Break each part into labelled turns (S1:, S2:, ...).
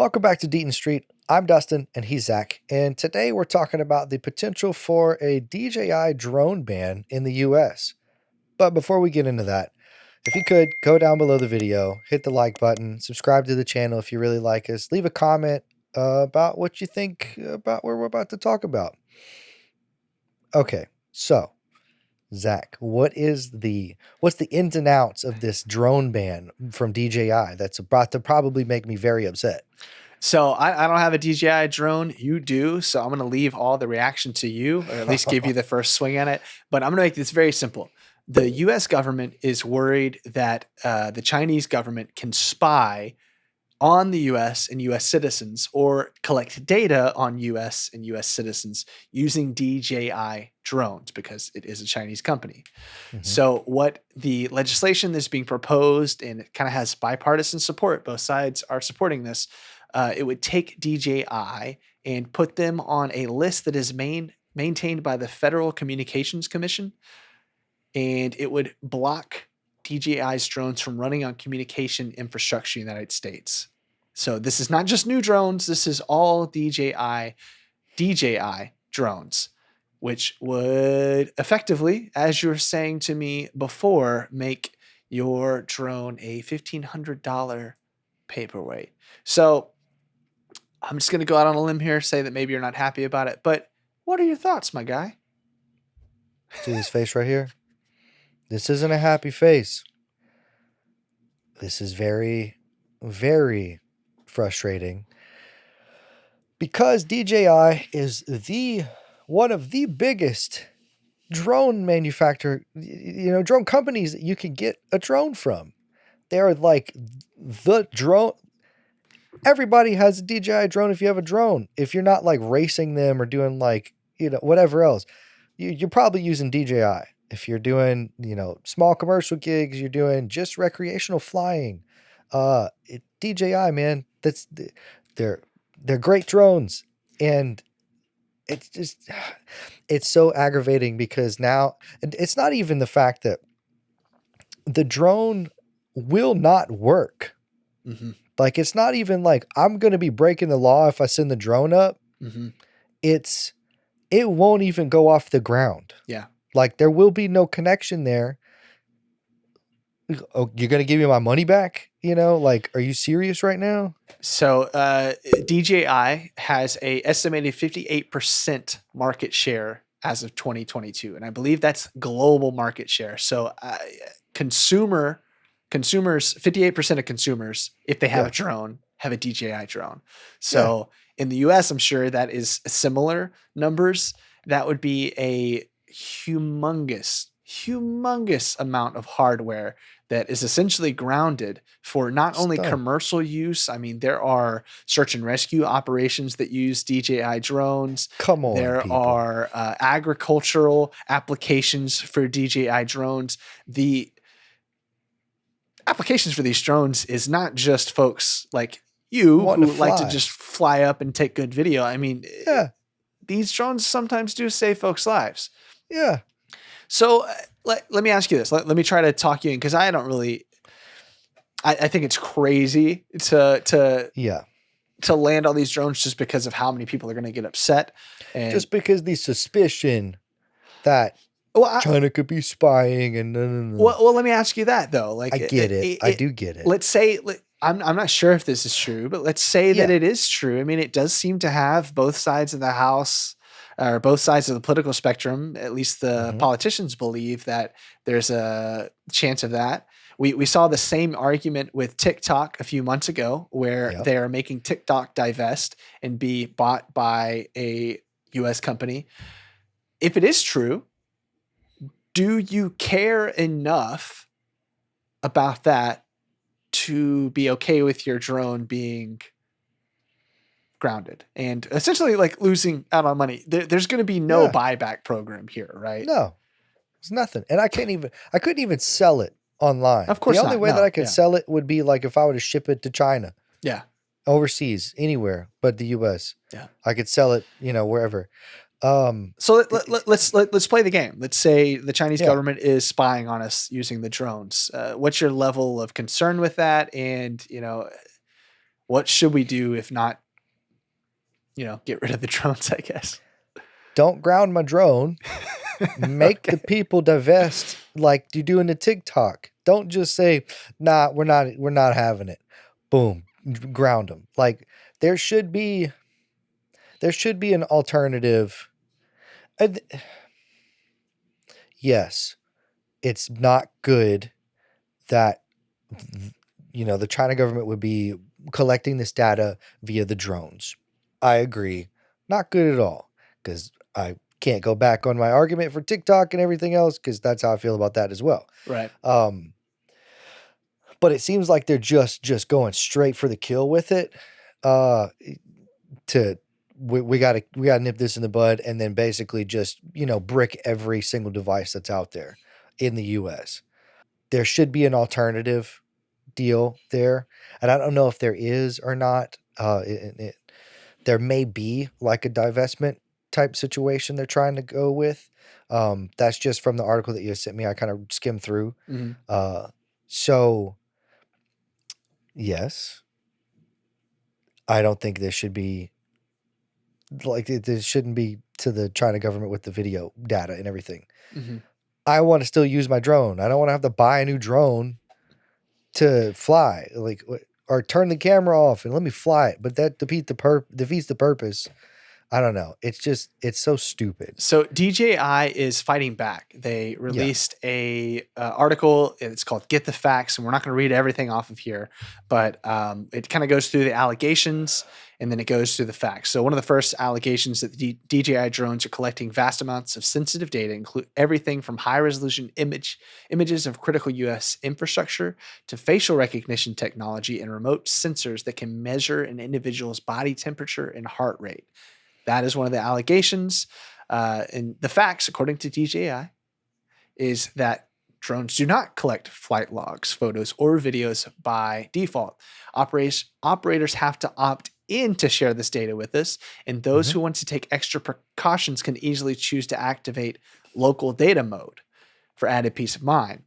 S1: Welcome back to Deaton Street. I'm Dustin and he's Zach. And today we're talking about the potential for a DJI drone ban in the US. But before we get into that, if you could go down below the video, hit the like button, subscribe to the channel if you really like us, leave a comment about what you think about what we're about to talk about. Okay, so Zach, what's the ins and outs of this drone ban from DJI that's about to probably make me very upset?
S2: So I don't have a DJI drone. You do. So I'm going to leave all the reaction to you, or at least give you the first swing at it. But I'm going to make this very simple. The US government is worried that the Chinese government can spy on the US and US citizens or collect data on US and US citizens using DJI drones because it is a Chinese company. So what the legislation that's being proposed, and it kind of has bipartisan support, both sides are supporting this, it would take DJI and put them on a list that is maintained by the Federal Communications Commission, and it would block DJI's drones from running on communication infrastructure in the United States. So this is not just new drones. This is all DJI drones, which would effectively, as you were saying to me before, make your drone a $1,500 paperweight. So I'm just going to go out on a limb here, say that maybe you're not happy about it, but what are your thoughts, my guy?
S1: See this face right here? This isn't a happy face. This is very, very frustrating because DJI is one of the biggest drone manufacturer, drone companies that you can get a drone from. They're like the drone. Everybody has a DJI drone if you have a drone. If you're not like racing them or doing like, whatever else, you're probably using DJI. If you're doing, small commercial gigs, you're doing just recreational flying. DJI, man, they're great drones. And it's so aggravating because now it's not even the fact that the drone will not work. Like, it's not even like I'm going to be breaking the law if I send the drone up. It won't even go off the ground.
S2: Yeah.
S1: Like, there will be no connection there. Oh, you're going to give me my money back? Like, are you serious right now?
S2: So DJI has a estimated 58% market share as of 2022. And I believe that's global market share. So consumers, 58% of consumers, if they have a drone, have a DJI drone. So in the US, I'm sure that is similar numbers. That would be a humongous amount of hardware that is essentially grounded for not only commercial use. I mean, there are search and rescue operations that use DJI drones.
S1: Come on,
S2: there
S1: people.
S2: are agricultural applications for DJI drones. The applications for these drones is not just folks like you who like to just fly up and take good video. I mean, these drones sometimes do save folks' lives.
S1: Yeah.
S2: So let me ask you this. Let me try to talk you in, because I don't really. I think it's crazy to land all these drones just because of how many people are going to get upset, and
S1: just because the suspicion that China could be spying and
S2: Well, let me ask you that though. Like,
S1: I get it. I do get it.
S2: Let's say I'm not sure if this is true, but let's say that it is true. I mean, it does seem to have both sides of the house, or both sides of the political spectrum. At least the politicians believe that there's a chance of that. We saw the same argument with TikTok a few months ago, where they are making TikTok divest and be bought by a US company. If it is true, do you care enough about that to be okay with your drone being grounded and essentially like losing out on money? There's going to be no buyback program here, right?
S1: No, it's nothing. And I couldn't even sell it online.
S2: Of course
S1: the only
S2: not.
S1: way
S2: No,
S1: that I could sell it would be like if I were to ship it to China.
S2: Yeah.
S1: Overseas, anywhere but the US.
S2: Yeah.
S1: I could sell it, wherever.
S2: So let's play the game. Let's say the Chinese government is spying on us using the drones. What's your level of concern with that? And What should we do if not, get rid of the drones, I guess?
S1: Don't ground my drone. Make the
S2: Okay.
S1: people divest like you do in the TikTok. Don't just say, "Nah, we're not having it." Boom, ground them. Like there should be an alternative. Yes, it's not good that the China government would be collecting this data via the drones. I agree. Not good at all, because I can't go back on my argument for TikTok and everything else, because that's how I feel about that as well.
S2: Right.
S1: But it seems like they're just going straight for the kill with it. We gotta nip this in the bud, and then basically just brick every single device that's out there in the U.S. There should be an alternative deal there, and I don't know if there is or not. There may be like a divestment type situation they're trying to go with. That's just from the article that you sent me. I kind of skimmed through.
S2: Mm-hmm.
S1: So yes, I don't think this should be like this shouldn't be to the China government with the video data and everything.
S2: Mm-hmm.
S1: I want to still use my drone. I don't want to have to buy a new drone to fly, or turn the camera off and let me fly it. But that defeats the purpose. I don't know. It's so stupid.
S2: So DJI is fighting back. They released a article. It's called "Get the Facts," and we're not going to read everything off of here, but it kind of goes through the allegations and then it goes through the facts. So one of the first allegations that the DJI drones are collecting vast amounts of sensitive data, include everything from high-resolution images of critical U.S. infrastructure to facial recognition technology and remote sensors that can measure an individual's body temperature and heart rate. That is one of the allegations. And the facts, according to DJI, is that drones do not collect flight logs, photos, or videos by default. Operators have to opt in to share this data with us, and those who want to take extra precautions can easily choose to activate local data mode for added peace of mind.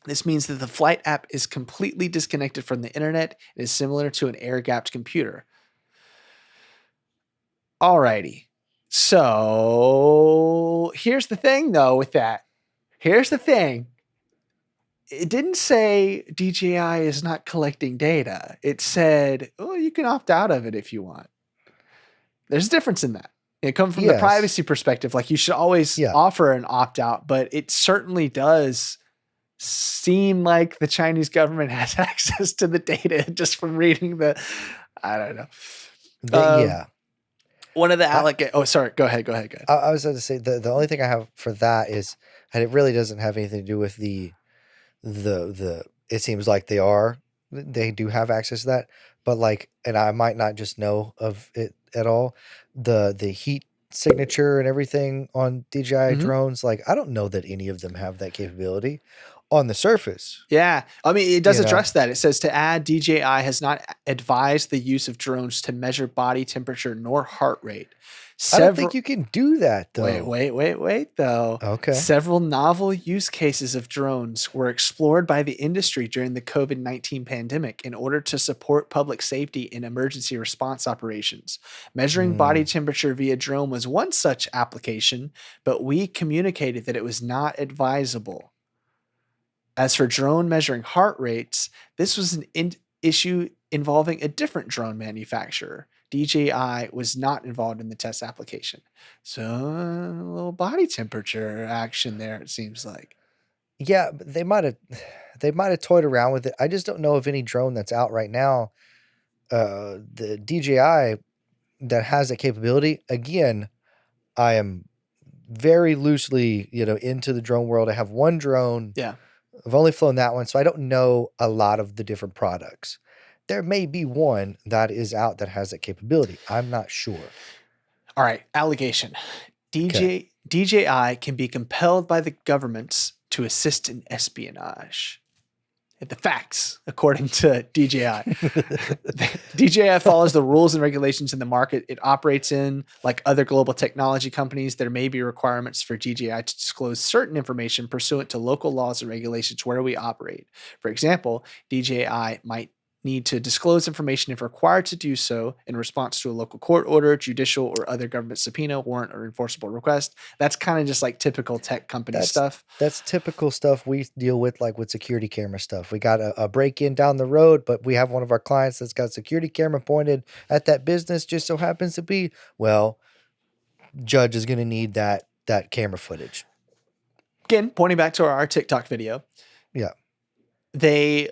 S2: This means that the flight app is completely disconnected from the internet and is similar to an air-gapped computer. Alrighty. So here's the thing, though, with that. Here's the thing. It didn't say DJI is not collecting data. It said, oh, you can opt out of it if you want. There's a difference in that. It comes from the privacy perspective. Like, you should always offer an opt out, but it certainly does seem like the Chinese government has access to the data just from reading I don't know. One of the oh, sorry. Go ahead.
S1: I was going to say the only thing I have for that is, and it really doesn't have anything to do with the. It seems like they do have access to that, but and I might not just know of it at all. The heat signature and everything on DJI drones, I don't know that any of them have that capability on the surface.
S2: Yeah. I mean, it does address that. It says, to add, DJI has not advised the use of drones to measure body temperature nor heart rate.
S1: I don't think you can do that, though.
S2: Wait, though.
S1: Okay.
S2: Several novel use cases of drones were explored by the industry during the COVID-19 pandemic in order to support public safety in emergency response operations. Measuring body temperature via drone was one such application, but we communicated that it was not advisable. As for drone measuring heart rates, this was an issue involving a different drone manufacturer. DJI was not involved in the test application. So a little body temperature action there, it seems like.
S1: Yeah, they might have toyed around with it. I just don't know of any drone that's out right now. The DJI that has that capability. Again, I am very loosely, into the drone world. I have one drone.
S2: Yeah.
S1: I've only flown that one, so I don't know a lot of the different products. There may be one that is out that has that capability. I'm not sure.
S2: All right. Allegation. DJI can be compelled by the governments to assist in espionage. The facts, according to DJI. DJI follows the rules and regulations in the market it operates in. Like other global technology companies, there may be requirements for DJI to disclose certain information pursuant to local laws and regulations where we operate. For example, DJI might need to disclose information if required to do so in response to a local court order, judicial or other government subpoena, warrant, or enforceable request. That's kind of just like typical tech company stuff.
S1: That's typical stuff we deal with, like with security camera stuff. We got a break-in down the road, but we have one of our clients that's got a security camera pointed at that business. Just so happens to be, well, judge is going to need that camera footage.
S2: Again, pointing back to our TikTok video.
S1: Yeah.
S2: They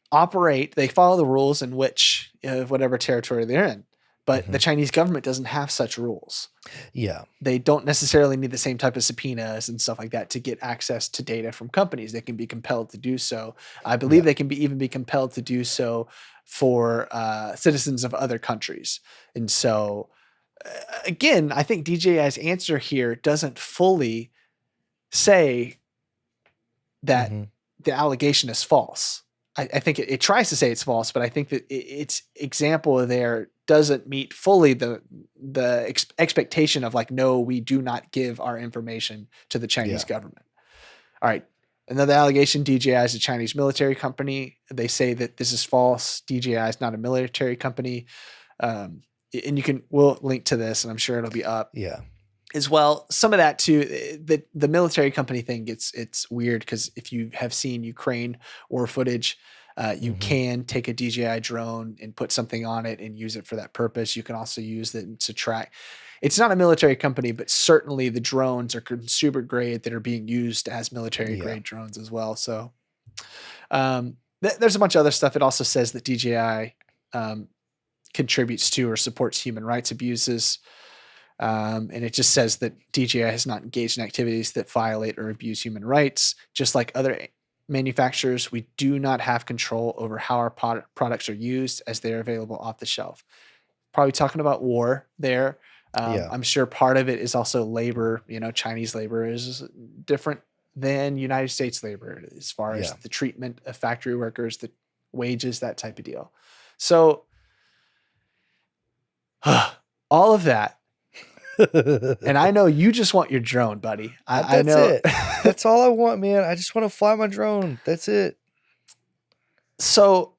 S2: follow the rules in which whatever territory they're in, but the Chinese government doesn't have such rules.
S1: Yeah.
S2: They don't necessarily need the same type of subpoenas and stuff like that to get access to data from companies. They can be compelled to do so. I believe they can even be compelled to do so for citizens of other countries. And so, again, I think DJI's answer here doesn't fully say that the allegation is false. I think it tries to say it's false, but I think that its example there doesn't meet fully the expectation of like, no, we do not give our information to the Chinese government. All right. Another allegation, DJI is a Chinese military company. They say that this is false. DJI is not a military company. And we'll link to this, and I'm sure it'll be up.
S1: Yeah.
S2: As well. Some of that too, the military company thing, it's weird because if you have seen Ukraine war footage, you can take a DJI drone and put something on it and use it for that purpose. You can also use it to track. It's not a military company, but certainly the drones are consumer grade that are being used as military grade drones as well. So there's a bunch of other stuff. It also says that DJI contributes to or supports human rights abuses. And it just says that DJI has not engaged in activities that violate or abuse human rights. Just like other manufacturers, we do not have control over how our products are used as they are available off the shelf. Probably talking about war there. I'm sure part of it is also labor. Chinese labor is different than United States labor as far as the treatment of factory workers, the wages, that type of deal. So all of that. And I know you just want your drone, buddy. I know.
S1: It. That's all I want, man. I just want to fly my drone. That's it.
S2: So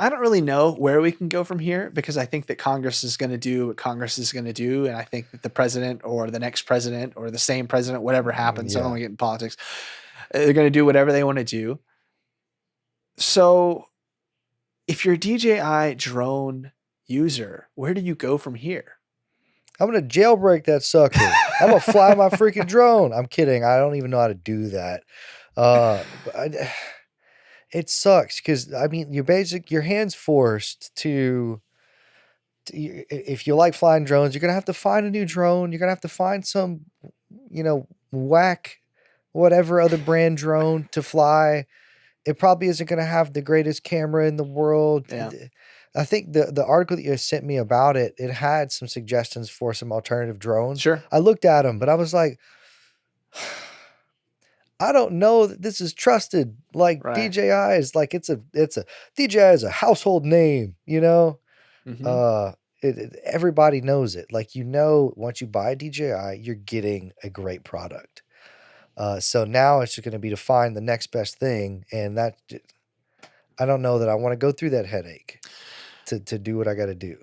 S2: I don't really know where we can go from here because I think that Congress is going to do what Congress is going to do. And I think that the president or the next president or the same president, whatever happens, I don't want to get in politics. They're going to do whatever they want to do. So if you're a DJI drone user, where do you go from here?
S1: I'm going to jailbreak that sucker. I'm going to fly my freaking drone. I'm kidding. I don't even know how to do that. It sucks because, I mean, your hand's forced to, if you like flying drones, you're going to have to find a new drone. You're going to have to find some, whack, whatever other brand drone to fly. It probably isn't going to have the greatest camera in the world.
S2: Yeah.
S1: I think the article that you sent me about it had some suggestions for some alternative drones.
S2: Sure.
S1: I looked at them, but I was like, I don't know that this is trusted. Like DJI is like, it's a DJI is a household name, everybody knows it. Like, once you buy a DJI, you're getting a great product. So now it's just going to be to find the next best thing. And that, I don't know that I want to go through that headache to do what I got to do.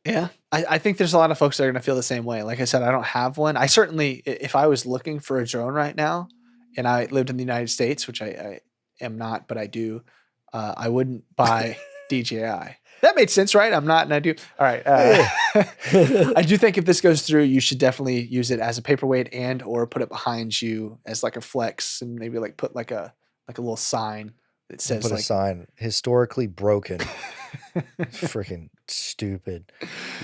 S2: Yeah. I think there's a lot of folks that are going to feel the same way. Like I said, I don't have one. I certainly, if I was looking for a drone right now and I lived in the United States, which I am not, but I do, I wouldn't buy DJI. That made sense, right? I'm not, and I do. All right. I do think if this goes through, you should definitely use it as a paperweight and or put it behind you as like a flex, and maybe like put like a little sign that says
S1: put a sign, historically broken. Freaking stupid.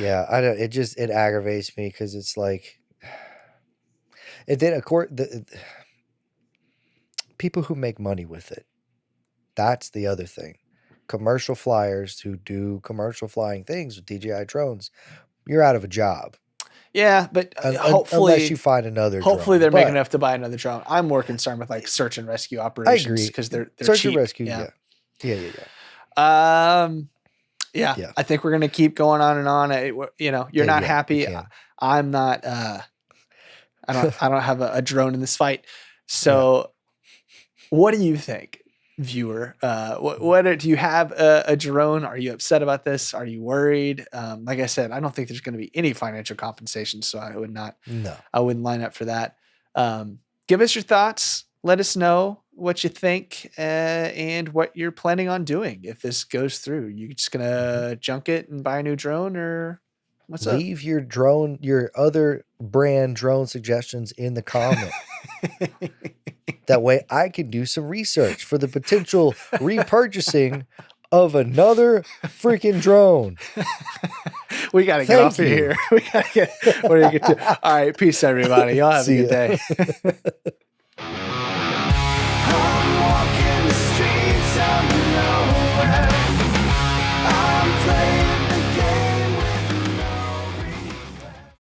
S1: Yeah, I don't. It aggravates me because it's like, and then of course the people who make money with it. That's the other thing. Commercial flyers who do commercial flying things with DJI drones, you're out of a job.
S2: Yeah, but hopefully,
S1: unless you find another
S2: hopefully
S1: drone.
S2: they're making enough to buy another drone. I'm more concerned with like search and rescue operations.
S1: I agree,
S2: because they're
S1: search
S2: cheap.
S1: and rescue. Yeah.
S2: Yeah. I think we're gonna keep going on and on. You're not happy. I'm not. I don't have a drone in this fight. So, what do you think? viewer. What do you have a drone? Are you upset about this? Are you worried? Like I said, I don't think there's going to be any financial compensation, so I wouldn't line up for that. Give us your thoughts. Let us know what you think and what you're planning on doing if this goes through. You just gonna junk it and buy a new drone, or what's up?
S1: Leave your other brand drone suggestions in the comment. That way I can do some research for the potential repurchasing of another freaking drone.
S2: We got to get off of here. We got to get. What do you get to? All right. Peace, everybody. Y'all have a good day.